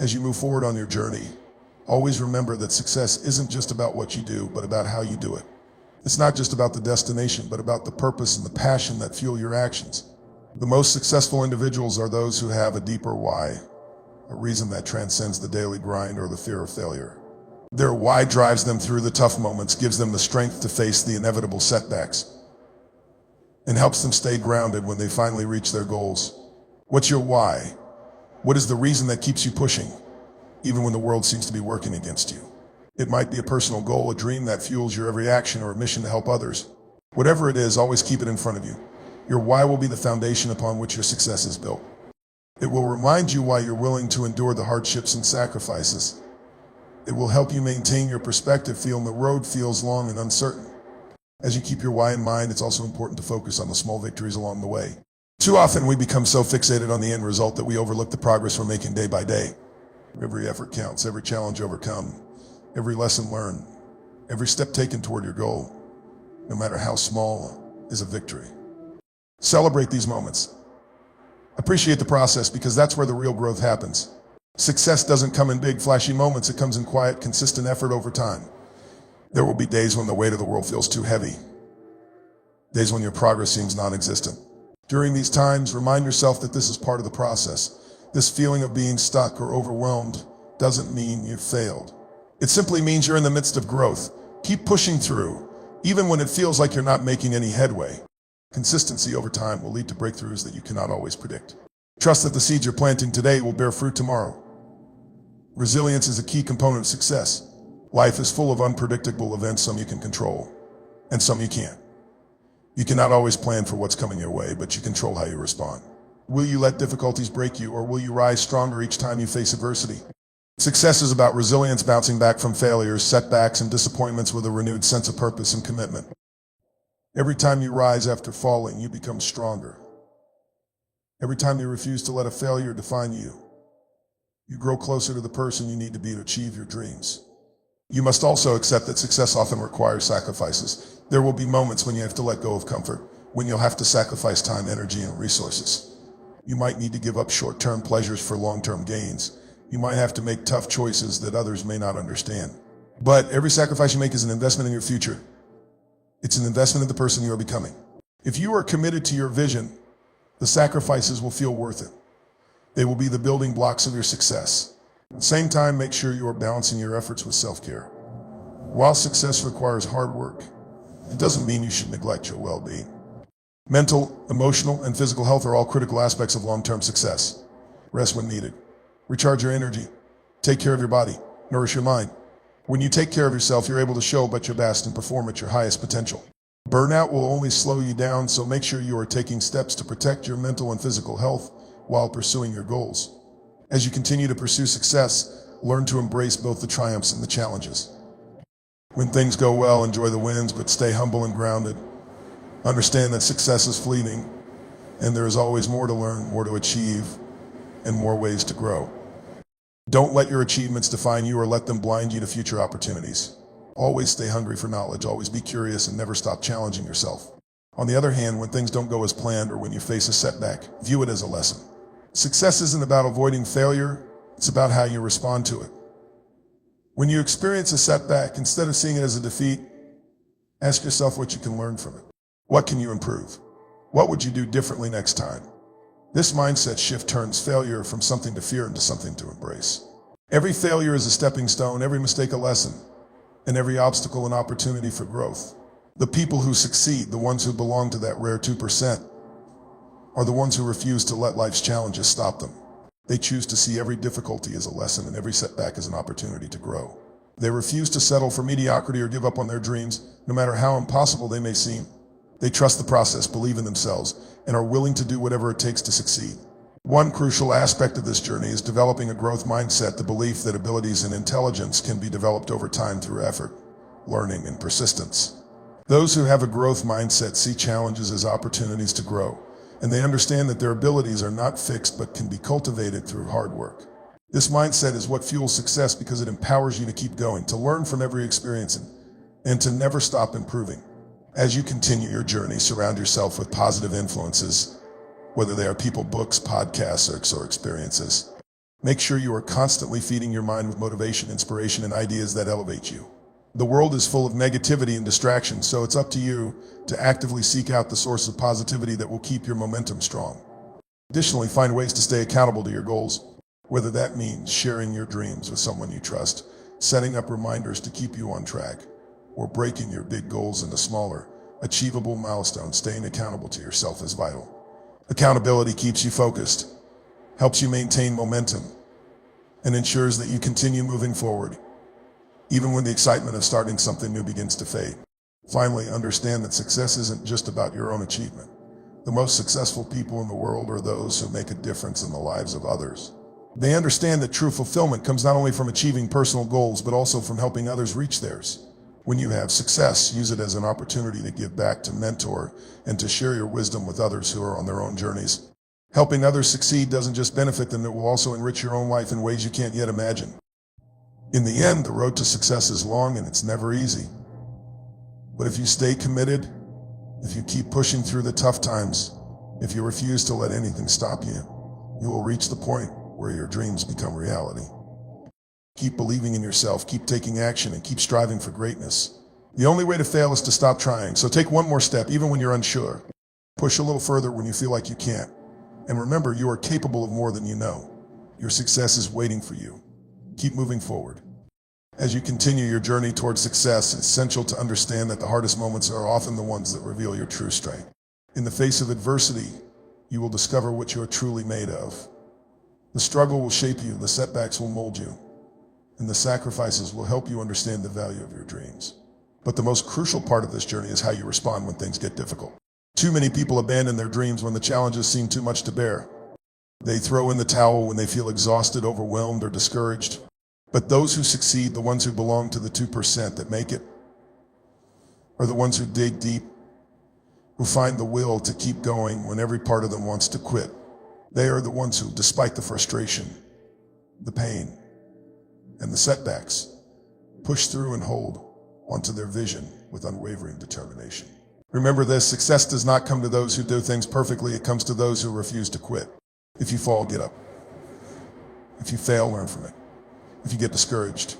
As you move forward on your journey, always remember that success isn't just about what you do, but about how you do it. It's not just about the destination, but about the purpose and the passion that fuel your actions. The most successful individuals are those who have a deeper why, a reason that transcends the daily grind or the fear of failure. Their why drives them through the tough moments, gives them the strength to face the inevitable setbacks, and helps them stay grounded when they finally reach their goals. What's your why? What is the reason that keeps you pushing, even when the world seems to be working against you? It might be a personal goal, a dream that fuels your every action, or a mission to help others. Whatever it is, always keep it in front of you. Your why will be the foundation upon which your success is built. It will remind you why you're willing to endure the hardships and sacrifices. It will help you maintain your perspective, feeling the road feels long and uncertain. As you keep your why in mind, it's also important to focus on the small victories along the way. Too often we become so fixated on the end result that we overlook the progress we're making day by day. Every effort counts, every challenge overcome, every lesson learned, every step taken toward your goal, no matter how small, is a victory. Celebrate these moments. Appreciate the process, because that's where the real growth happens. Success doesn't come in big, flashy moments. It comes in quiet, consistent effort over time. There will be days when the weight of the world feels too heavy. Days when your progress seems non-existent. During these times, remind yourself that this is part of the process. This feeling of being stuck or overwhelmed doesn't mean you've failed. It simply means you're in the midst of growth. Keep pushing through, even when it feels like you're not making any headway. Consistency over time will lead to breakthroughs that you cannot always predict. Trust that the seeds you're planting today will bear fruit tomorrow. Resilience is a key component of success. Life is full of unpredictable events, some you can control, and some you can't. You cannot always plan for what's coming your way, but you control how you respond. Will you let difficulties break you, or will you rise stronger each time you face adversity? Success is about resilience, bouncing back from failures, setbacks, and disappointments with a renewed sense of purpose and commitment. Every time you rise after falling, you become stronger. Every time you refuse to let a failure define you, you grow closer to the person you need to be to achieve your dreams. You must also accept that success often requires sacrifices. There will be moments when you have to let go of comfort, when you'll have to sacrifice time, energy, and resources. You might need to give up short-term pleasures for long-term gains. You might have to make tough choices that others may not understand. But every sacrifice you make is an investment in your future. It's an investment in the person you are becoming. If you are committed to your vision, the sacrifices will feel worth it. They will be the building blocks of your success. At the same time, make sure you are balancing your efforts with self-care. While success requires hard work, it doesn't mean you should neglect your well-being. Mental, emotional, and physical health are all critical aspects of long-term success. Rest when needed. Recharge your energy. Take care of your body. Nourish your mind. When you take care of yourself, you're able to show up at your best and perform at your highest potential. Burnout will only slow you down, so make sure you are taking steps to protect your mental and physical health while pursuing your goals. As you continue to pursue success, learn to embrace both the triumphs and the challenges. When things go well, enjoy the wins, but stay humble and grounded. Understand that success is fleeting, and there is always more to learn, more to achieve, and more ways to grow. Don't let your achievements define you or let them blind you to future opportunities. Always stay hungry for knowledge, always be curious, and never stop challenging yourself. On the other hand, when things don't go as planned or when you face a setback, view it as a lesson. Success isn't about avoiding failure, it's about how you respond to it. When you experience a setback, instead of seeing it as a defeat, ask yourself what you can learn from it. What can you improve? What would you do differently next time? This mindset shift turns failure from something to fear into something to embrace. Every failure is a stepping stone, every mistake a lesson, and every obstacle an opportunity for growth. The people who succeed, the ones who belong to that rare 2%, are the ones who refuse to let life's challenges stop them. They choose to see every difficulty as a lesson and every setback as an opportunity to grow. They refuse to settle for mediocrity or give up on their dreams, no matter how impossible they may seem. They trust the process, believe in themselves, and are willing to do whatever it takes to succeed. One crucial aspect of this journey is developing a growth mindset, the belief that abilities and intelligence can be developed over time through effort, learning, and persistence. Those who have a growth mindset see challenges as opportunities to grow, and they understand that their abilities are not fixed but can be cultivated through hard work. This mindset is what fuels success because it empowers you to keep going, to learn from every experience, and to never stop improving. As you continue your journey, surround yourself with positive influences, whether they are people, books, podcasts, or experiences. Make sure you are constantly feeding your mind with motivation, inspiration, and ideas that elevate you. The world is full of negativity and distraction, so it's up to you to actively seek out the source of positivity that will keep your momentum strong. Additionally, find ways to stay accountable to your goals, whether that means sharing your dreams with someone you trust, setting up reminders to keep you on track, or breaking your big goals into smaller, achievable milestones. Staying accountable to yourself is vital. Accountability keeps you focused, helps you maintain momentum, and ensures that you continue moving forward, even when the excitement of starting something new begins to fade. Finally, understand that success isn't just about your own achievement. The most successful people in the world are those who make a difference in the lives of others. They understand that true fulfillment comes not only from achieving personal goals, but also from helping others reach theirs. When you have success, use it as an opportunity to give back, to mentor, and to share your wisdom with others who are on their own journeys. Helping others succeed doesn't just benefit them, it will also enrich your own life in ways you can't yet imagine. In the end, the road to success is long and it's never easy. But if you stay committed, if you keep pushing through the tough times, if you refuse to let anything stop you, you will reach the point where your dreams become reality. Keep believing in yourself, keep taking action, and keep striving for greatness. The only way to fail is to stop trying, so take one more step even when you're unsure. Push a little further when you feel like you can't. And remember, you are capable of more than you know. Your success is waiting for you. Keep moving forward. As you continue your journey towards success, it's essential to understand that the hardest moments are often the ones that reveal your true strength. In the face of adversity, you will discover what you are truly made of. The struggle will shape you, the setbacks will mold you, and the sacrifices will help you understand the value of your dreams. But the most crucial part of this journey is how you respond when things get difficult. Too many people abandon their dreams when the challenges seem too much to bear. They throw in the towel when they feel exhausted, overwhelmed, or discouraged. But those who succeed, the ones who belong to the 2% that make it, are the ones who dig deep, who find the will to keep going when every part of them wants to quit. They are the ones who, despite the frustration, the pain, and the setbacks, push through and hold onto their vision with unwavering determination. Remember this, success does not come to those who do things perfectly, it comes to those who refuse to quit. If you fall, get up. If you fail, learn from it. If you get discouraged,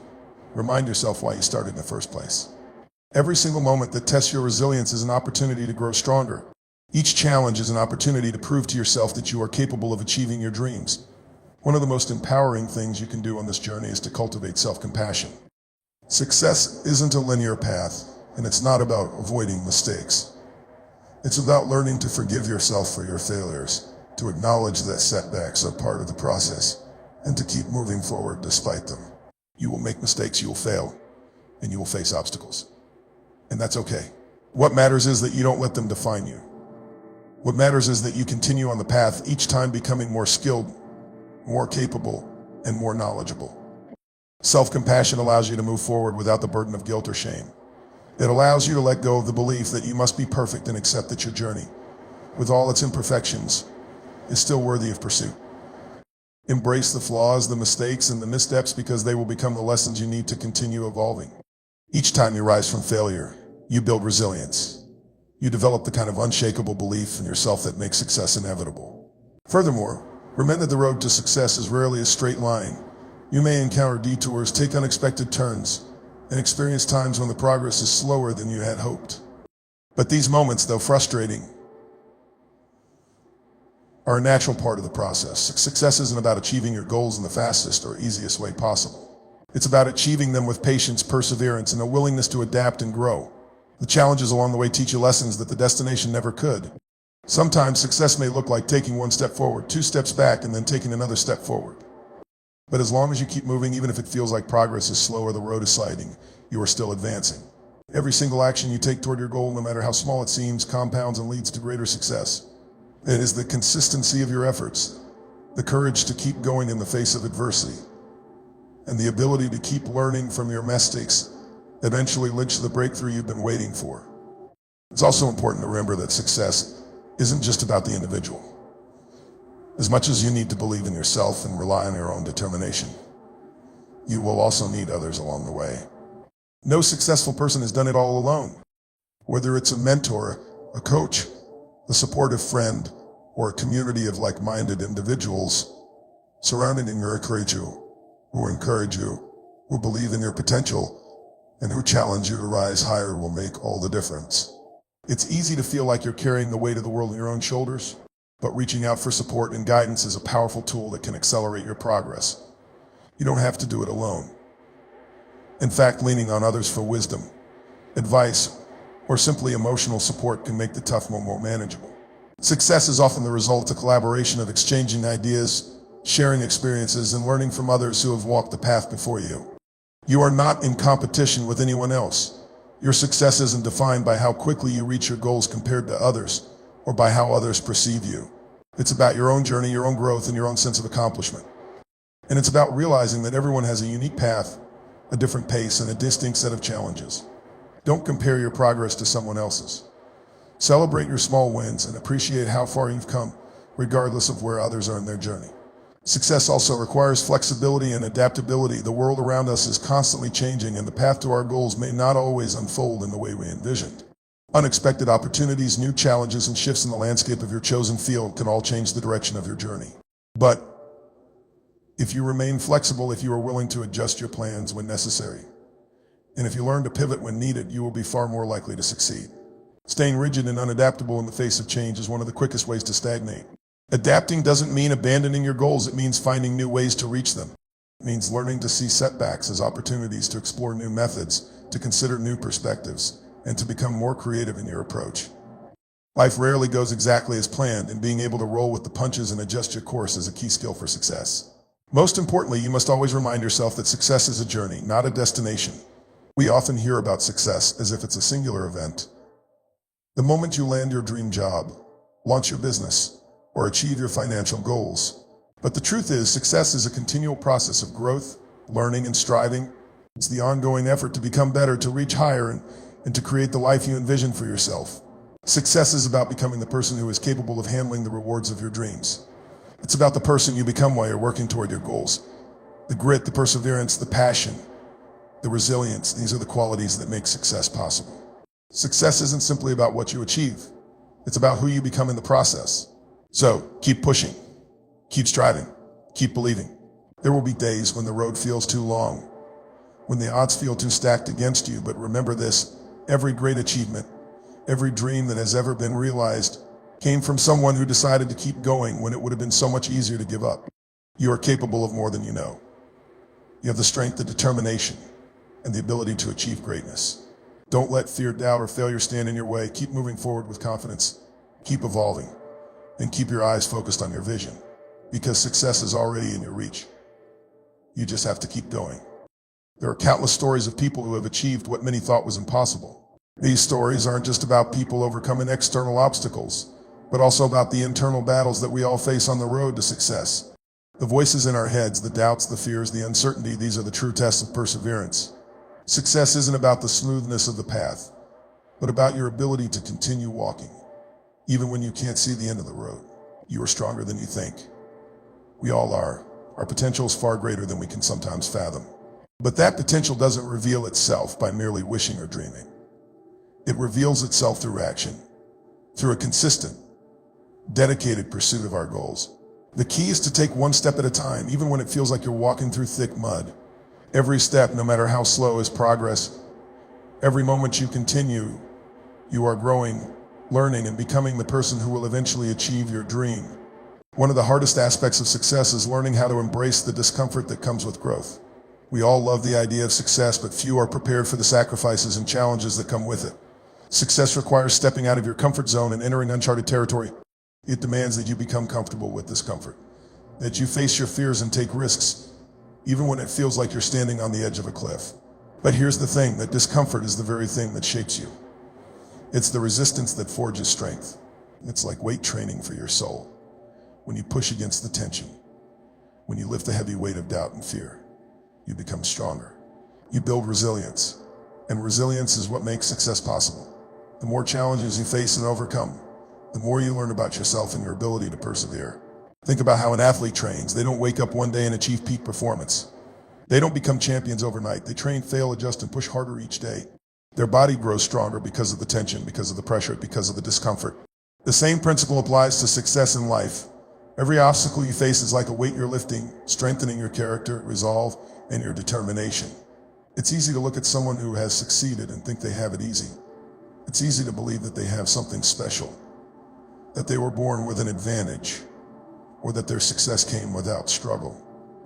remind yourself why you started in the first place. Every single moment that tests your resilience is an opportunity to grow stronger. Each challenge is an opportunity to prove to yourself that you are capable of achieving your dreams. One of the most empowering things you can do on this journey is to cultivate self-compassion. Success isn't a linear path, and it's not about avoiding mistakes. It's about learning to forgive yourself for your failures, to acknowledge that setbacks are part of the process, and to keep moving forward despite them. You will make mistakes, you will fail, and you will face obstacles. And that's okay. What matters is that you don't let them define you. What matters is that you continue on the path, each time becoming more skilled, more capable, and more knowledgeable. Self-compassion allows you to move forward without the burden of guilt or shame. It allows you to let go of the belief that you must be perfect and accept that your journey, with all its imperfections, is still worthy of pursuit. Embrace the flaws, the mistakes, and the missteps because they will become the lessons you need to continue evolving. Each time you rise from failure, you build resilience. You develop the kind of unshakable belief in yourself that makes success inevitable. Furthermore, remember the road to success is rarely a straight line. You may encounter detours, take unexpected turns, and experience times when the progress is slower than you had hoped. But these moments, though frustrating, are a natural part of the process. Success isn't about achieving your goals in the fastest or easiest way possible. It's about achieving them with patience, perseverance, and a willingness to adapt and grow. The challenges along the way teach you lessons that the destination never could. Sometimes success may look like taking one step forward, 2 steps back, and then taking another step forward. But as long as you keep moving, even if it feels like progress is slow or the road is sliding, you are still advancing. Every single action you take toward your goal, no matter how small it seems, compounds and leads to greater success. It is the consistency of your efforts, the courage to keep going in the face of adversity, and the ability to keep learning from your mistakes eventually lead to the breakthrough you've been waiting for. It's also important to remember that success isn't just about the individual. As much as you need to believe in yourself and rely on your own determination, you will also need others along the way. No successful person has done it all alone. Whether it's a mentor, a coach, a supportive friend, or a community of like-minded individuals, Surrounding you who encourage you, who believe in your potential, and who challenge you to rise higher will make all the difference. It's easy to feel like you're carrying the weight of the world on your own shoulders, but reaching out for support and guidance is a powerful tool that can accelerate your progress. You don't have to do it alone. In fact, leaning on others for wisdom, advice, or simply emotional support can make the tough moment more manageable. Success is often the result of collaboration of exchanging ideas, sharing experiences, and learning from others who have walked the path before you. You are not in competition with anyone else. Your success isn't defined by how quickly you reach your goals compared to others, or by how others perceive you. It's about your own journey, your own growth, and your own sense of accomplishment. And it's about realizing that everyone has a unique path, a different pace, and a distinct set of challenges. Don't compare your progress to someone else's. Celebrate your small wins and appreciate how far you've come, regardless of where others are in their journey. Success also requires flexibility and adaptability. The world around us is constantly changing, and the path to our goals may not always unfold in the way we envisioned. Unexpected opportunities, new challenges, and shifts in the landscape of your chosen field can all change the direction of your journey. But if you remain flexible, if you are willing to adjust your plans when necessary, and if you learn to pivot when needed, you will be far more likely to succeed. Staying rigid and unadaptable in the face of change is one of the quickest ways to stagnate. Adapting doesn't mean abandoning your goals. It means finding new ways to reach them. It means learning to see setbacks as opportunities to explore new methods, to consider new perspectives, and to become more creative in your approach. Life rarely goes exactly as planned, and being able to roll with the punches and adjust your course is a key skill for success. Most importantly, you must always remind yourself that success is a journey, not a destination. We often hear about success as if it's a singular event. The moment you land your dream job, launch your business, or achieve your financial goals. But the truth is, success is a continual process of growth, learning, and striving. It's the ongoing effort to become better, to reach higher, and to create the life you envision for yourself. Success is about becoming the person who is capable of handling the rewards of your dreams. It's about the person you become while you're working toward your goals. The grit, the perseverance, the passion, the resilience, these are the qualities that make success possible. Success isn't simply about what you achieve. It's about who you become in the process. So keep pushing, keep striving, keep believing. There will be days when the road feels too long, when the odds feel too stacked against you, but remember this: every great achievement, every dream that has ever been realized came from someone who decided to keep going when it would have been so much easier to give up. You are capable of more than you know. You have the strength, the determination, and the ability to achieve greatness. Don't let fear, doubt, or failure stand in your way. Keep moving forward with confidence. Keep evolving. And keep your eyes focused on your vision, because success is already in your reach. You just have to keep going. There are countless stories of people who have achieved what many thought was impossible. These stories aren't just about people overcoming external obstacles, but also about the internal battles that we all face on the road to success. The voices in our heads, the doubts, the fears, the uncertainty, these are the true tests of perseverance. Success isn't about the smoothness of the path, but about your ability to continue walking. Even when you can't see the end of the road, you are stronger than you think. We all are. Our potential is far greater than we can sometimes fathom. But that potential doesn't reveal itself by merely wishing or dreaming. It reveals itself through action, through a consistent, dedicated pursuit of our goals. The key is to take one step at a time, even when it feels like you're walking through thick mud. Every step, no matter how slow, is progress. Every moment you continue, you are growing, learning, and becoming the person who will eventually achieve your dream. One of the hardest aspects of success is learning how to embrace the discomfort that comes with growth. We all love the idea of success, but few are prepared for the sacrifices and challenges that come with it. Success requires stepping out of your comfort zone and entering uncharted territory. It demands that you become comfortable with discomfort, that you face your fears and take risks, even when it feels like you're standing on the edge of a cliff. But here's the thing, that discomfort is the very thing that shapes you. It's the resistance that forges strength. It's like weight training for your soul. When you push against the tension, when you lift the heavy weight of doubt and fear, you become stronger. You build resilience, and resilience is what makes success possible. The more challenges you face and overcome, the more you learn about yourself and your ability to persevere. Think about how an athlete trains. They don't wake up one day and achieve peak performance. They don't become champions overnight. They train, fail, adjust, and push harder each day. Their body grows stronger because of the tension, because of the pressure, because of the discomfort. The same principle applies to success in life. Every obstacle you face is like a weight you're lifting, strengthening your character, resolve, and your determination. It's easy to look at someone who has succeeded and think they have it easy. It's easy to believe that they have something special, that they were born with an advantage, or that their success came without struggle.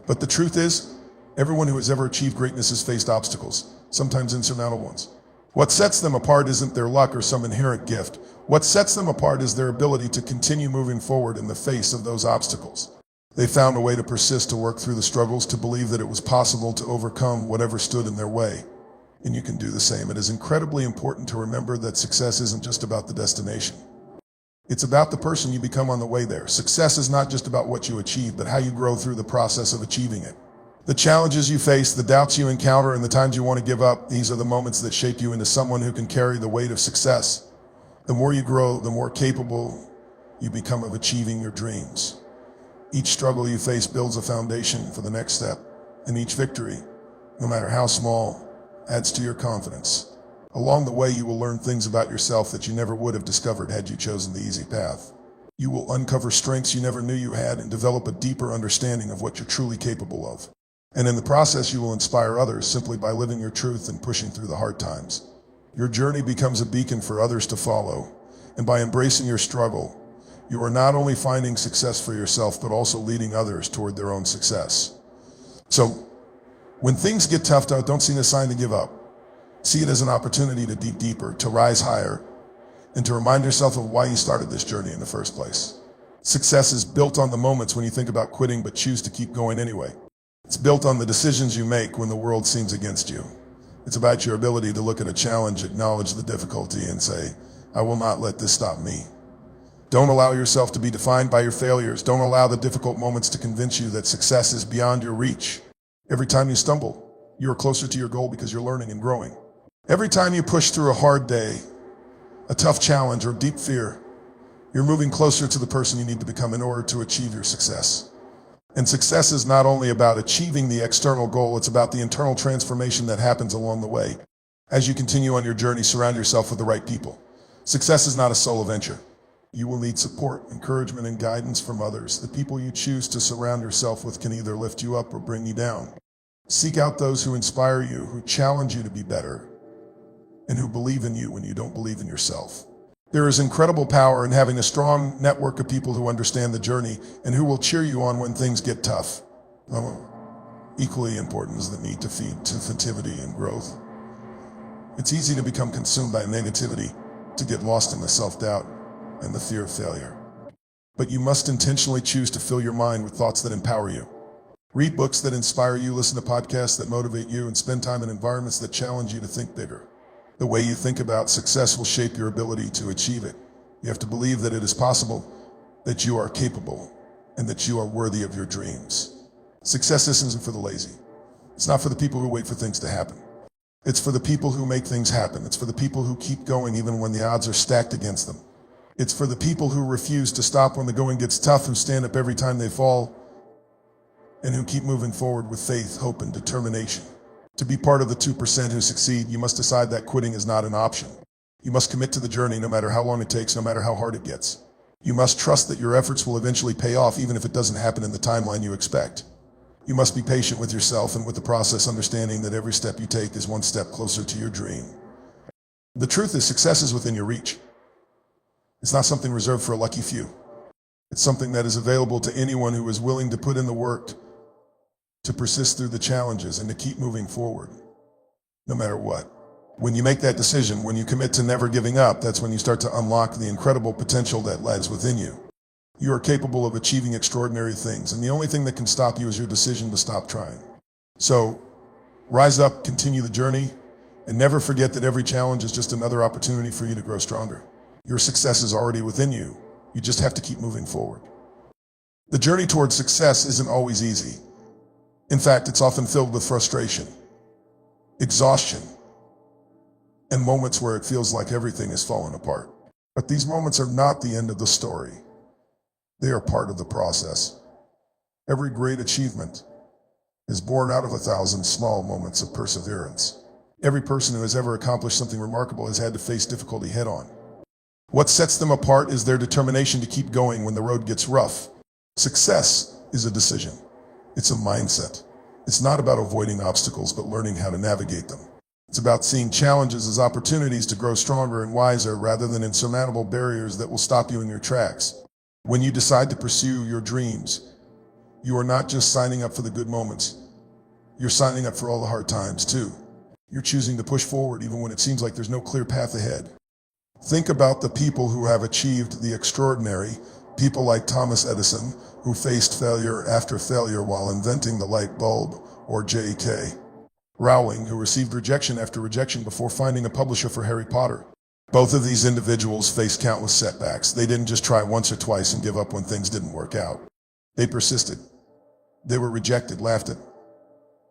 But the truth is, everyone who has ever achieved greatness has faced obstacles, sometimes insurmountable ones. What sets them apart isn't their luck or some inherent gift. What sets them apart is their ability to continue moving forward in the face of those obstacles. They found a way to persist, to work through the struggles, to believe that it was possible to overcome whatever stood in their way. And you can do the same. It is incredibly important to remember that success isn't just about the destination. It's about the person you become on the way there. Success is not just about what you achieve, but how you grow through the process of achieving it. The challenges you face, the doubts you encounter, and the times you want to give up, these are the moments that shape you into someone who can carry the weight of success. The more you grow, the more capable you become of achieving your dreams. Each struggle you face builds a foundation for the next step, and each victory, no matter how small, adds to your confidence. Along the way, you will learn things about yourself that you never would have discovered had you chosen the easy path. You will uncover strengths you never knew you had and develop a deeper understanding of what you're truly capable of. And in the process, you will inspire others simply by living your truth and pushing through the hard times. Your journey becomes a beacon for others to follow, and by embracing your struggle, you are not only finding success for yourself, but also leading others toward their own success. So, when things get tough, don't see it as a sign to give up. See it as an opportunity to dig deeper, to rise higher, and to remind yourself of why you started this journey in the first place. Success is built on the moments when you think about quitting but choose to keep going anyway. It's built on the decisions you make when the world seems against you. It's about your ability to look at a challenge, acknowledge the difficulty, and say, I will not let this stop me. Don't allow yourself to be defined by your failures. Don't allow the difficult moments to convince you that success is beyond your reach. Every time you stumble, you are closer to your goal because you're learning and growing. Every time you push through a hard day, a tough challenge, or deep fear, you're moving closer to the person you need to become in order to achieve your success. And success is not only about achieving the external goal, it's about the internal transformation that happens along the way. As you continue on your journey, surround yourself with the right people. Success is not a solo venture. You will need support, encouragement, and guidance from others. The people you choose to surround yourself with can either lift you up or bring you down. Seek out those who inspire you, who challenge you to be better, and who believe in you when you don't believe in yourself. There is incredible power in having a strong network of people who understand the journey and who will cheer you on when things get tough. Equally important is the need to feed positivity and growth. It's easy to become consumed by negativity, to get lost in the self-doubt and the fear of failure. But you must intentionally choose to fill your mind with thoughts that empower you. Read books that inspire you, listen to podcasts that motivate you, and spend time in environments that challenge you to think bigger. The way you think about success will shape your ability to achieve it. You have to believe that it is possible, that you are capable, and that you are worthy of your dreams. Success isn't for the lazy. It's not for the people who wait for things to happen. It's for the people who make things happen. It's for the people who keep going even when the odds are stacked against them. It's for the people who refuse to stop when the going gets tough, who stand up every time they fall, and who keep moving forward with faith, hope, and determination. To be part of the 2% who succeed, you must decide that quitting is not an option. You must commit to the journey no matter how long it takes, no matter how hard it gets. You must trust that your efforts will eventually pay off even if it doesn't happen in the timeline you expect. You must be patient with yourself and with the process, understanding that every step you take is one step closer to your dream. The truth is, success is within your reach. It's not something reserved for a lucky few. It's something that is available to anyone who is willing to put in the work, to persist through the challenges, and to keep moving forward, no matter what. When you make that decision, when you commit to never giving up, that's when you start to unlock the incredible potential that lies within you. You are capable of achieving extraordinary things, and the only thing that can stop you is your decision to stop trying. So, rise up, continue the journey, and never forget that every challenge is just another opportunity for you to grow stronger. Your success is already within you. You just have to keep moving forward. The journey towards success isn't always easy. In fact, it's often filled with frustration, exhaustion, and moments where it feels like everything is falling apart. But these moments are not the end of the story. They are part of the process. Every great achievement is born out of 1,000 small moments of perseverance. Every person who has ever accomplished something remarkable has had to face difficulty head-on. What sets them apart is their determination to keep going when the road gets rough. Success is a decision. It's a mindset. It's not about avoiding obstacles, but learning how to navigate them. It's about seeing challenges as opportunities to grow stronger and wiser rather than insurmountable barriers that will stop you in your tracks. When you decide to pursue your dreams, you are not just signing up for the good moments. You're signing up for all the hard times too. You're choosing to push forward even when it seems like there's no clear path ahead. Think about the people who have achieved the extraordinary, people like Thomas Edison, who faced failure after failure while inventing the light bulb, or J.K. Rowling, who received rejection after rejection before finding a publisher for Harry Potter. Both of these individuals faced countless setbacks. They didn't just try once or twice and give up when things didn't work out. They persisted. They were rejected, laughed at,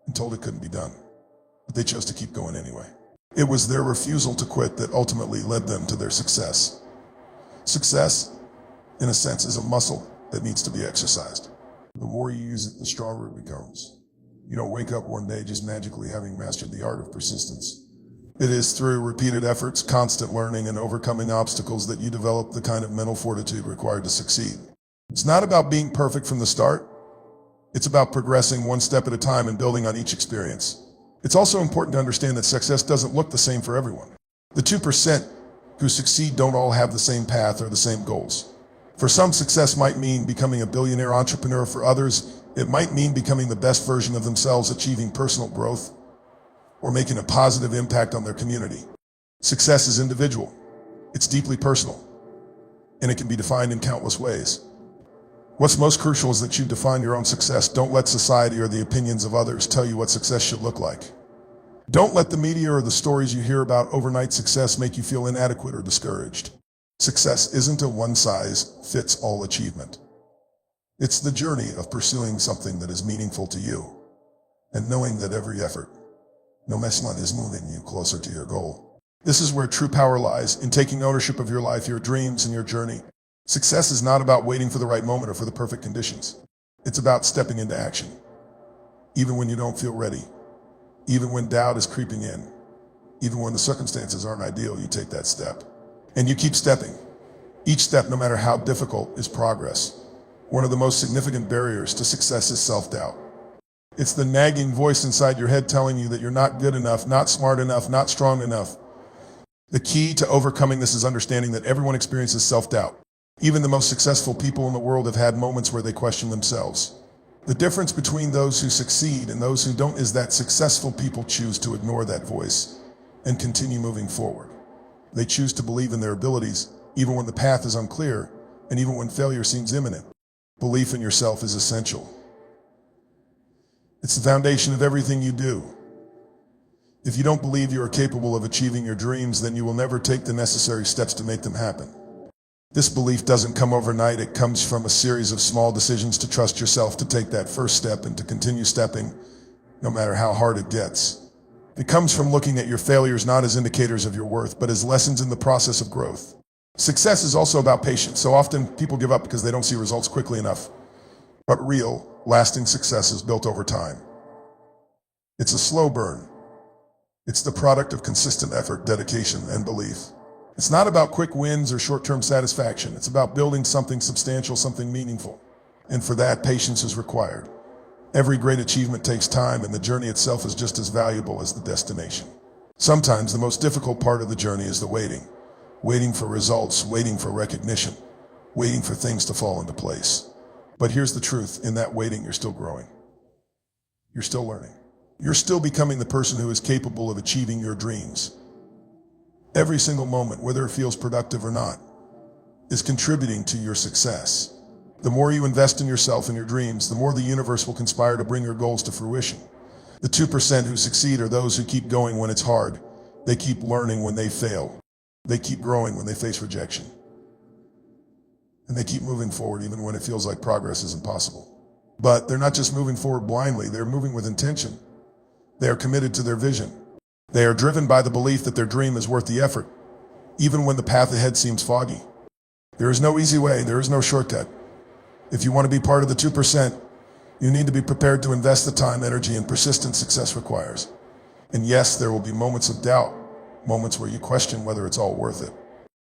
and told it couldn't be done. But they chose to keep going anyway. It was their refusal to quit that ultimately led them to their success. Success, in a sense, is a muscle that needs to be exercised. The more you use it, the stronger it becomes. You don't wake up one day just magically having mastered the art of persistence. It is through repeated efforts, constant learning, and overcoming obstacles that you develop the kind of mental fortitude required to succeed. It's not about being perfect from the start. It's about progressing one step at a time and building on each experience. It's also important to understand that success doesn't look the same for everyone. The 2% who succeed don't all have the same path or the same goals. For some, success might mean becoming a billionaire entrepreneur. For others, it might mean becoming the best version of themselves, achieving personal growth, or making a positive impact on their community. Success is individual. It's deeply personal, and it can be defined in countless ways. What's most crucial is that you define your own success. Don't let society or the opinions of others tell you what success should look like. Don't let the media or the stories you hear about overnight success make you feel inadequate or discouraged. Success isn't a one-size-fits-all achievement. It's the journey of pursuing something that is meaningful to you, and knowing that every effort, no matter what, is moving you closer to your goal. This is where true power lies, in taking ownership of your life, your dreams, and your journey. Success is not about waiting for the right moment or for the perfect conditions. It's about stepping into action. Even when you don't feel ready, even when doubt is creeping in, even when the circumstances aren't ideal, you take that step. And you keep stepping. Each step, no matter how difficult, is progress. One of the most significant barriers to success is self-doubt. It's the nagging voice inside your head telling you that you're not good enough, not smart enough, not strong enough. The key to overcoming this is understanding that everyone experiences self-doubt. Even the most successful people in the world have had moments where they question themselves. The difference between those who succeed and those who don't is that successful people choose to ignore that voice and continue moving forward. They choose to believe in their abilities, even when the path is unclear, and even when failure seems imminent. Belief in yourself is essential. It's the foundation of everything you do. If you don't believe you are capable of achieving your dreams, then you will never take the necessary steps to make them happen. This belief doesn't come overnight. It comes from a series of small decisions to trust yourself, to take that first step, and to continue stepping, no matter how hard it gets. It comes from looking at your failures not as indicators of your worth, but as lessons in the process of growth. Success is also about patience. So often people give up because they don't see results quickly enough. But real, lasting success is built over time. It's a slow burn. It's the product of consistent effort, dedication, and belief. It's not about quick wins or short-term satisfaction. It's about building something substantial, something meaningful. And for that, patience is required. Every great achievement takes time, and the journey itself is just as valuable as the destination. Sometimes the most difficult part of the journey is the waiting. Waiting for results, waiting for recognition, waiting for things to fall into place. But here's the truth. In that waiting, you're still growing. You're still learning. You're still becoming the person who is capable of achieving your dreams. Every single moment, whether it feels productive or not, is contributing to your success. The more you invest in yourself and your dreams, the more the universe will conspire to bring your goals to fruition. The 2% who succeed are those who keep going when it's hard. They keep learning when they fail. They keep growing when they face rejection. And they keep moving forward even when it feels like progress is impossible. But they're not just moving forward blindly, they're moving with intention. They are committed to their vision. They are driven by the belief that their dream is worth the effort, even when the path ahead seems foggy. There is no easy way, there is no shortcut. If you want to be part of the 2%, you need to be prepared to invest the time, energy, and persistence success requires. And yes, there will be moments of doubt, moments where you question whether it's all worth it.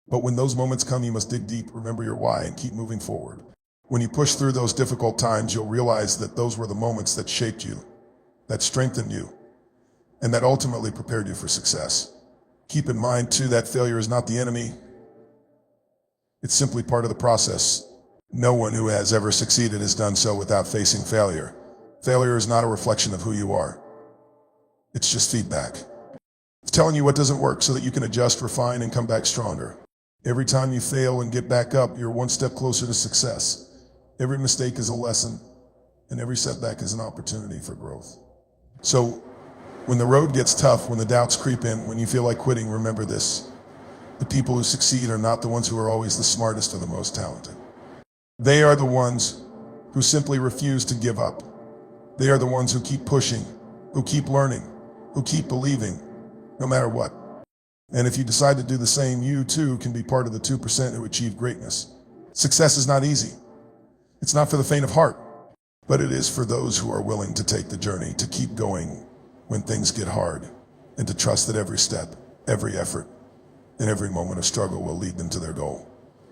But when those moments come, you must dig deep, remember your why, and keep moving forward. When you push through those difficult times, you'll realize that those were the moments that shaped you, that strengthened you, and that ultimately prepared you for success. Keep in mind, too, that failure is not the enemy. It's simply part of the process. No one who has ever succeeded has done so without facing failure. Failure is not a reflection of who you are. It's just feedback. It's telling you what doesn't work so that you can adjust, refine, and come back stronger. Every time you fail and get back up, you're one step closer to success. Every mistake is a lesson, and every setback is an opportunity for growth. So, when the road gets tough, when the doubts creep in, when you feel like quitting, remember this. The people who succeed are not the ones who are always the smartest or the most talented. They are the ones who simply refuse to give up. They are the ones who keep pushing, who keep learning, who keep believing, no matter what. And if you decide to do the same, you too can be part of the 2% who achieve greatness. Success is not easy. It's not for the faint of heart, but it is for those who are willing to take the journey, to keep going when things get hard, and to trust that every step, every effort, and every moment of struggle will lead them to their goal.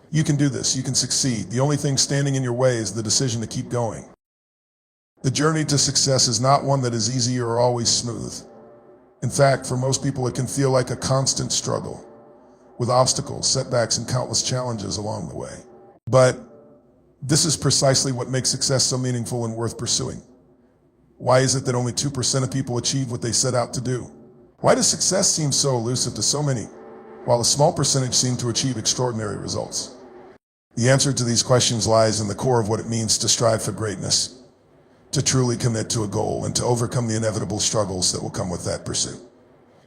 You can do this. You can succeed. The only thing standing in your way is the decision to keep going. The journey to success is not one that is easy or always smooth. In fact, for most people, it can feel like a constant struggle, with obstacles, setbacks, and countless challenges along the way. But this is precisely what makes success so meaningful and worth pursuing. Why is it that only 2% of people achieve what they set out to do? Why does success seem so elusive to so many, while a small percentage seem to achieve extraordinary results? The answer to these questions lies in the core of what it means to strive for greatness, to truly commit to a goal, and to overcome the inevitable struggles that will come with that pursuit.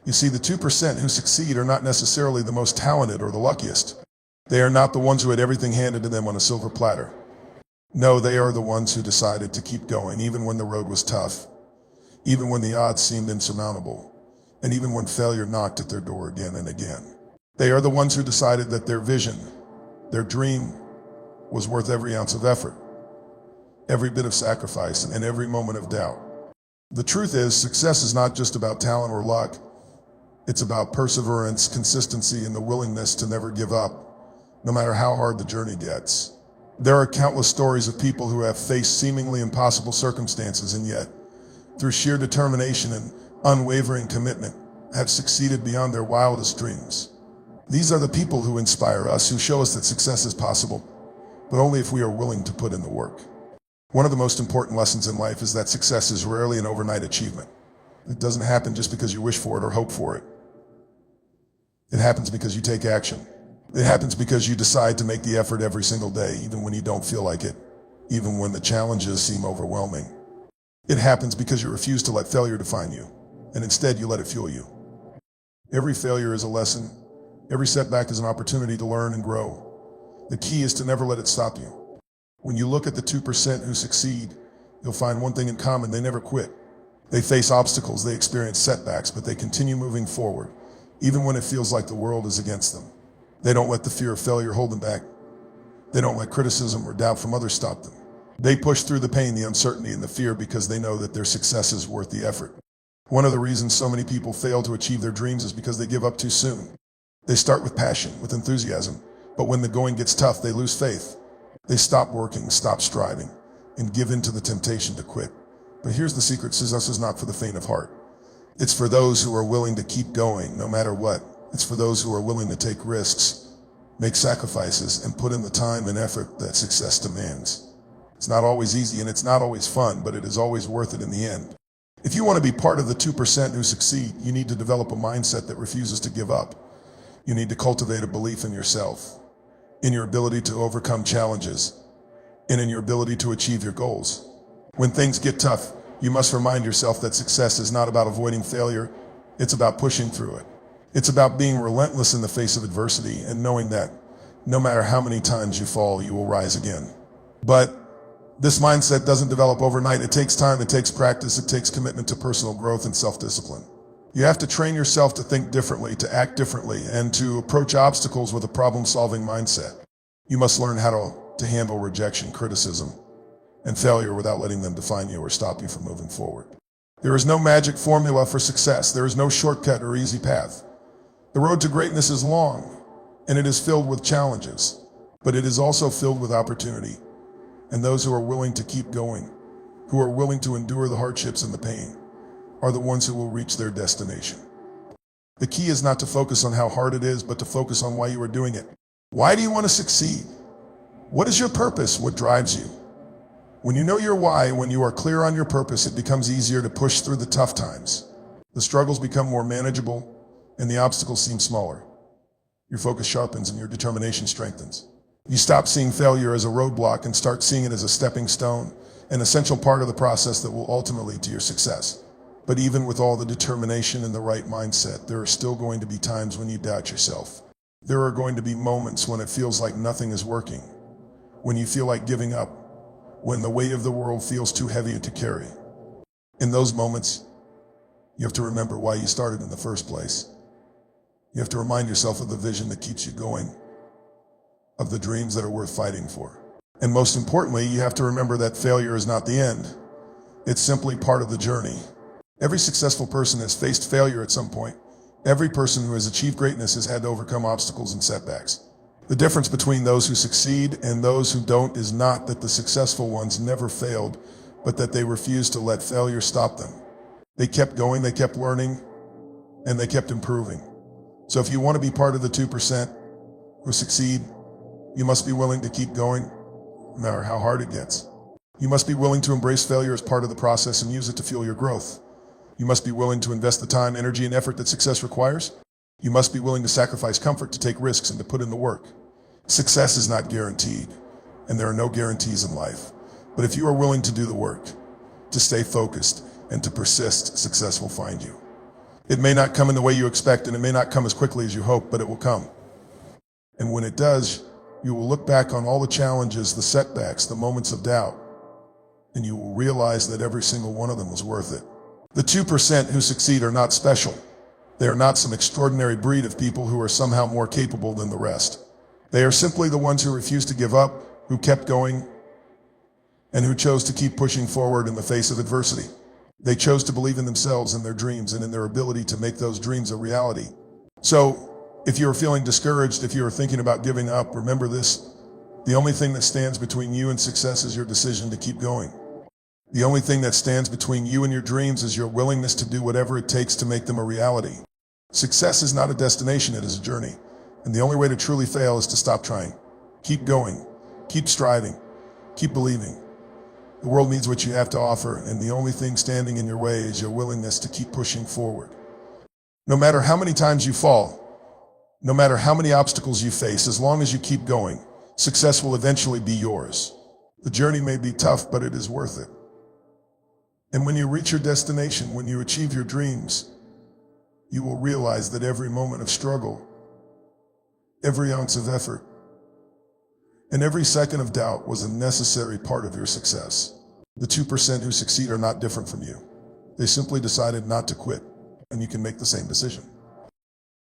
You see, the 2% who succeed are not necessarily the most talented or the luckiest. They are not the ones who had everything handed to them on a silver platter. No, they are the ones who decided to keep going, even when the road was tough, even when the odds seemed insurmountable, and even when failure knocked at their door again and again. They are the ones who decided that their vision, their dream, was worth every ounce of effort, every bit of sacrifice, and every moment of doubt. The truth is, success is not just about talent or luck. It's about perseverance, consistency, and the willingness to never give up, no matter how hard the journey gets. There are countless stories of people who have faced seemingly impossible circumstances and yet, through sheer determination and unwavering commitment, have succeeded beyond their wildest dreams. These are the people who inspire us, who show us that success is possible, but only if we are willing to put in the work. One of the most important lessons in life is that success is rarely an overnight achievement. It doesn't happen just because you wish for it or hope for it. It happens because you take action. It happens because you decide to make the effort every single day, even when you don't feel like it, even when the challenges seem overwhelming. It happens because you refuse to let failure define you, and instead you let it fuel you. Every failure is a lesson. Every setback is an opportunity to learn and grow. The key is to never let it stop you. When you look at the 2% who succeed, you'll find one thing in common: they never quit. They face obstacles, they experience setbacks, but they continue moving forward, even when it feels like the world is against them. They don't let the fear of failure hold them back. They don't let criticism or doubt from others stop them. They push through the pain, the uncertainty, and the fear because they know that their success is worth the effort. One of the reasons so many people fail to achieve their dreams is because they give up too soon. They start with passion, with enthusiasm, but when the going gets tough, they lose faith. They stop working, stop striving, and give in to the temptation to quit. But here's the secret: success is not for the faint of heart. It's for those who are willing to keep going, no matter what. It's for those who are willing to take risks, make sacrifices, and put in the time and effort that success demands. It's not always easy and it's not always fun, but it is always worth it in the end. If you want to be part of the 2% who succeed, you need to develop a mindset that refuses to give up. You need to cultivate a belief in yourself, in your ability to overcome challenges, and in your ability to achieve your goals. When things get tough, you must remind yourself that success is not about avoiding failure. It's about pushing through it. It's about being relentless in the face of adversity and knowing that no matter how many times you fall, you will rise again. But this mindset doesn't develop overnight. It takes time, it takes practice, it takes commitment to personal growth and self-discipline. You have to train yourself to think differently, to act differently, and to approach obstacles with a problem-solving mindset. You must learn how to handle rejection, criticism, and failure without letting them define you or stop you from moving forward. There is no magic formula for success. There is no shortcut or easy path. The road to greatness is long, and it is filled with challenges, but it is also filled with opportunity. And those who are willing to keep going, who are willing to endure the hardships and the pain, are the ones who will reach their destination. The key is not to focus on how hard it is, but to focus on why you are doing it. Why do you want to succeed? What is your purpose? What drives you? When you know your why, when you are clear on your purpose, it becomes easier to push through the tough times. The struggles become more manageable, and the obstacles seem smaller. Your focus sharpens and your determination strengthens. You stop seeing failure as a roadblock and start seeing it as a stepping stone, an essential part of the process that will ultimately lead to your success. But even with all the determination and the right mindset, there are still going to be times when you doubt yourself. There are going to be moments when it feels like nothing is working, when you feel like giving up, when the weight of the world feels too heavy to carry. In those moments, you have to remember why you started in the first place. You have to remind yourself of the vision that keeps you going, of the dreams that are worth fighting for. And most importantly, you have to remember that failure is not the end. It's simply part of the journey. Every successful person has faced failure at some point. Every person who has achieved greatness has had to overcome obstacles and setbacks. The difference between those who succeed and those who don't is not that the successful ones never failed, but that they refused to let failure stop them. They kept going, they kept learning, and they kept improving. So if you want to be part of the 2% who succeed, you must be willing to keep going, no matter how hard it gets. You must be willing to embrace failure as part of the process and use it to fuel your growth. You must be willing to invest the time, energy, and effort that success requires. You must be willing to sacrifice comfort, to take risks, and to put in the work. Success is not guaranteed, and there are no guarantees in life. But if you are willing to do the work, to stay focused, and to persist, success will find you. It may not come in the way you expect, and it may not come as quickly as you hope, but it will come. And when it does, you will look back on all the challenges, the setbacks, the moments of doubt, and you will realize that every single one of them was worth it. The 2% who succeed are not special. They are not some extraordinary breed of people who are somehow more capable than the rest. They are simply the ones who refused to give up, who kept going, and who chose to keep pushing forward in the face of adversity. They chose to believe in themselves and their dreams and in their ability to make those dreams a reality. So, if you are feeling discouraged, if you are thinking about giving up, remember this: the only thing that stands between you and success is your decision to keep going. The only thing that stands between you and your dreams is your willingness to do whatever it takes to make them a reality. Success is not a destination, it is a journey. And the only way to truly fail is to stop trying. Keep going, keep striving, keep believing. The world needs what you have to offer, and the only thing standing in your way is your willingness to keep pushing forward. No matter how many times you fall, no matter how many obstacles you face, as long as you keep going, success will eventually be yours. The journey may be tough, but it is worth it. And when you reach your destination, when you achieve your dreams, you will realize that every moment of struggle, every ounce of effort, and every second of doubt was a necessary part of your success. The 2% who succeed are not different from you. They simply decided not to quit, and you can make the same decision.